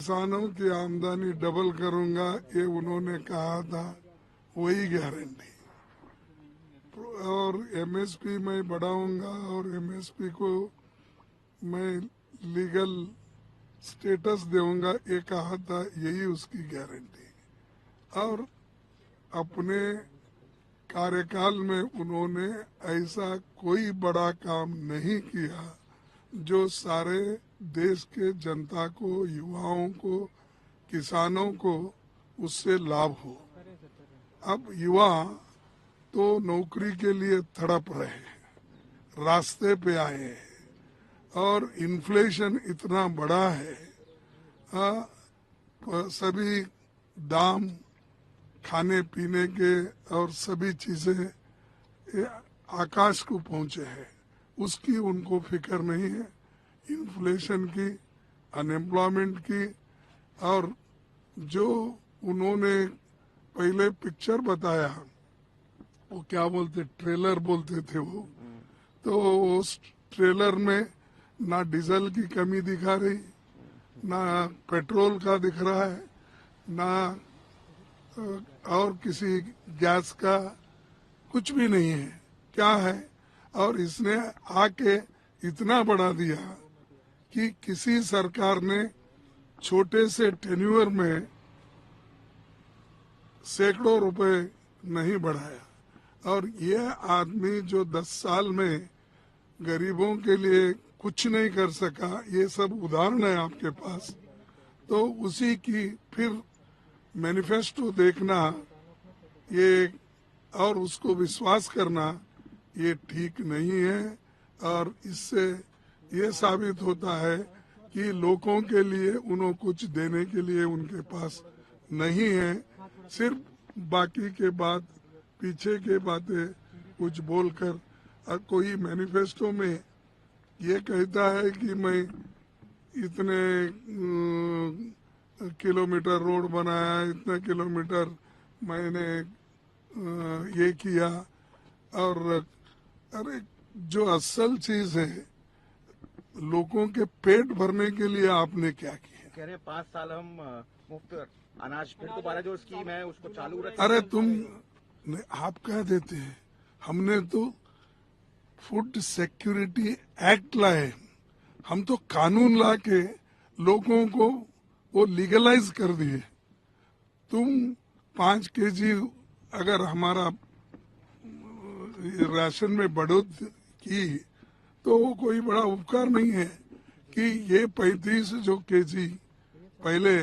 किसानों की आमदनी डबल करूंगा, ये उन्होंने कहा था, वही गारंटी। और एमएसपी मैं बढ़ाऊंगा और एमएसपी को मैं लीगल स्टेटस दूंगा, ये कहा था, यही उसकी गारंटी। और अपने कार्यकाल में उन्होंने ऐसा कोई बड़ा काम नहीं किया जो सारे देश के जनता को, युवाओं को, किसानों को उससे लाभ हो। अब युवा तो नौकरी के लिए तड़प रहे हैं, रास्ते पे आए हैं, और इन्फ्लेशन इतना बड़ा है, सभी दाम खाने पीने के और सभी चीजें आकाश को पहुंचे हैं, उसकी उनको फिक्र नहीं है। इन्फ्लेशन की, अनएम्प्लॉयमेंट की, और जो उन्होंने पहले पिक्चर बताया, वो क्या बोलते, ट्रेलर बोलते थे वो, तो उस ट्रेलर में ना डीजल की कमी दिखा रही, ना पेट्रोल का दिख रहा है, ना और किसी गैस का कुछ भी नहीं है। क्या है? और इसने आके इतना बढ़ा दिया कि किसी सरकार ने छोटे से टेन्यूअर में सैकड़ों रुपए नहीं बढ़ाया। और ये आदमी जो 10 साल में गरीबों के लिए कुछ नहीं कर सका, ये सब उदाहरण है आपके पास। तो उसी की फिर मैनिफेस्टो देखना ये और उसको विश्वास करना ये ठीक नहीं है। और इससे ये साबित होता है कि लोगों के लिए उन्हें कुछ देने के लिए उनके पास नहीं है, सिर्फ बाकी के बात, पीछे के बातें कुछ बोलकर। और कोई मैनिफेस्टो में ये कहता है कि मैं इतने किलोमीटर रोड बनाया, इतने किलोमीटर मैंने ये किया, और अरे जो असल चीज है, लोगों के पेट भरने के लिए आपने क्या किया? कह रहे 5 साल हम मुफ्त अनाज, फिर दोबारा जो स्कीम है उसको चालू रखें। अरे तुम आप कह देते हैं, हमने तो फूड सिक्योरिटी एक्ट लाए, हम तो कानून ला के लोगों को वो लीगलाइज कर दिए। तुम 5 केजी अगर हमारा राशन में बढ़ोतरी की तो वो कोई बड़ा उपकार नहीं है कि ये 35 जो केजी पहले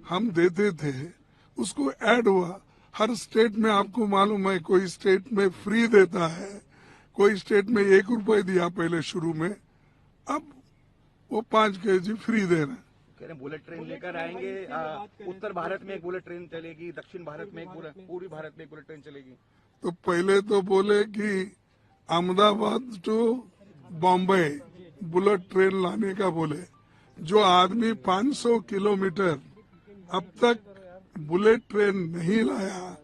हम देते थे उसको ऐड हुआ। हर स्टेट में आपको मालूम है, कोई स्टेट में फ्री देता है, कोई स्टेट में 1 रुपए दिया पहले शुरू में, अब वो 5 केजी फ्री दे रहे हैं। कह रहे बुलेट ट्रेन लेकर आएंगे, उत्तर भारत में एक बुलेट ट्रेन चलेगी, दक्षिण भारत में पूर्वी भारत में एक बुलेट ट्रेन चलेगी। तो पहले तो बोले कि Ahmedabad to Bombay bullet train लाने का बोले। जो आदमी 500 किलोमीटर अब तक बुलेट ट्रेन नहीं लाया,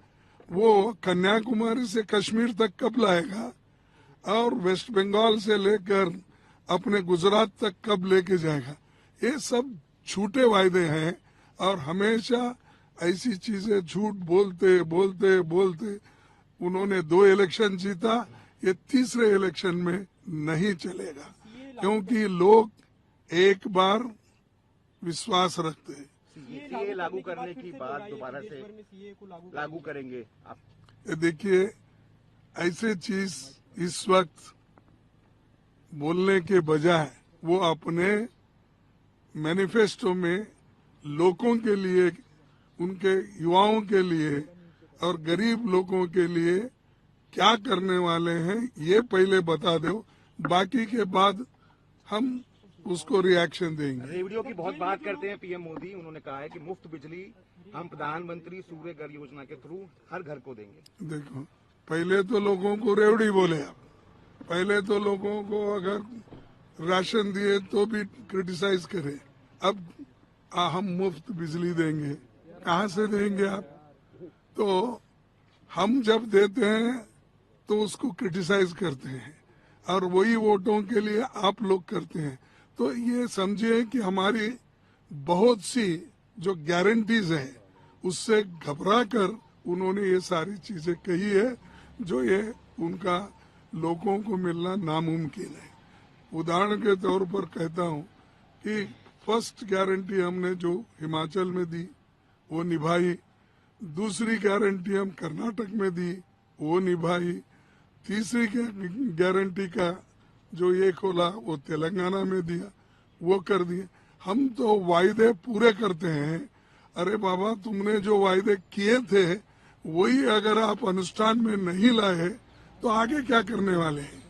वो कन्याकुमारी से कश्मीर तक कब लाएगा? और वेस्ट बंगाल से लेकर अपने गुजरात तक कब लेके जाएगा? ये सब झूठे वायदे हैं। और हमेशा ऐसी चीजें झूठ बोलते बोलते बोलते उन्होंने 2 इलेक्शन जीता, ये तीसरे इलेक्शन में नहीं चलेगा, क्योंकि लोग एक बार विश्वास रखते हैं। सीए लागू करने की बात दोबारा से लागू करेंगे आप? देखिए, ऐसे चीज इस वक्त बोलने के बजाय वो अपने मैनिफेस्टो में लोगों के लिए, उनके युवाओं के लिए और गरीब लोगों के लिए क्या करने वाले हैं ये पहले बता दो, बाकी के बाद हम उसको रिएक्शन देंगे। रेवड़ियों की बहुत बात करते हैं पीएम मोदी, उन्होंने कहा है कि मुफ्त बिजली हम प्रधानमंत्री सूर्य घर योजना के थ्रू हर घर को देंगे। देखो, पहले तो लोगों को रेवड़ी बोले आप, पहले तो लोगों को अगर राशन दिए तो भी क्रिटिसाइज करे, अब हम मुफ्त बिजली देंगे, कहाँ से देंगे आप? तो हम जब देते हैं तो उसको क्रिटिसाइज करते हैं, और वही वोटों के लिए आप लोग करते हैं। तो ये समझिए कि हमारी बहुत सी जो गारंटीज हैं उससे घबरा कर उन्होंने ये सारी चीजें कही है जो ये उनका लोगों को मिलना नामुमकिन है। उदाहरण के तौर पर कहता हूँ कि फर्स्ट गारंटी हमने जो हिमाचल में दी वो निभाई, दूसरी गारंटी हम कर्नाटक में दी वो निभाई, तीसरी गारंटी का जो ये खोला वो तेलंगाना में दिया, वो कर दिए। हम तो वायदे पूरे करते हैं। अरे बाबा, तुमने जो वायदे किए थे वही अगर आप अनुष्ठान में नहीं लाए तो आगे क्या करने वाले हैं?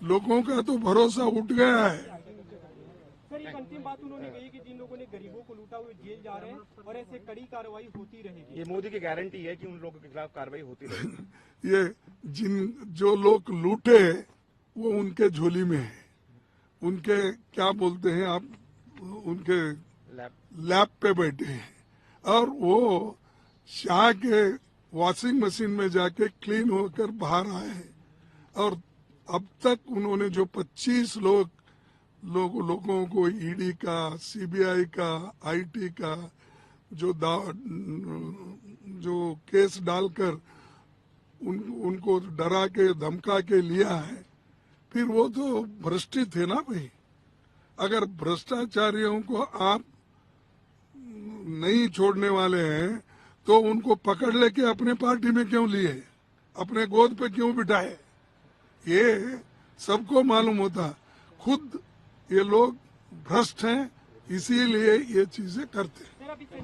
लोगों का तो भरोसा उठ गया है। सर, एक अंतिम बात उन्होंने कही कि जिन लोगों ने गरीबों को लूटा हुए जेल जा रहे हैं और ऐसे कड़ी कार्रवाई होती रहेगी। ये मोदी की गारंटी है कि उन लोगों के खिलाफ कार्रवाई होती रहेगी। ये जो लोग लूटे वो उनके झोली में है, उनके क्या बोलते हैं आप, उनके लैब पे बैठे हैं और वो शाह के वॉशिंग मशीन में जाके क्लीन होकर बाहर आए हैं। और अब तक उन्होंने जो 25 लोगों को ईडी का, सीबीआई का, आईटी का जो केस डालकर उनको डरा के धमका के लिया है, फिर वो तो भ्रष्टी थे ना भाई। अगर भ्रष्टाचारियों को आप नहीं छोड़ने वाले हैं तो उनको पकड़ लेके अपने पार्टी में क्यों लिए, अपने गोद पे क्यों बिठाए? ये सबको मालूम होता, खुद ये लोग भ्रष्ट हैं, इसीलिए ये चीजें करते हैं।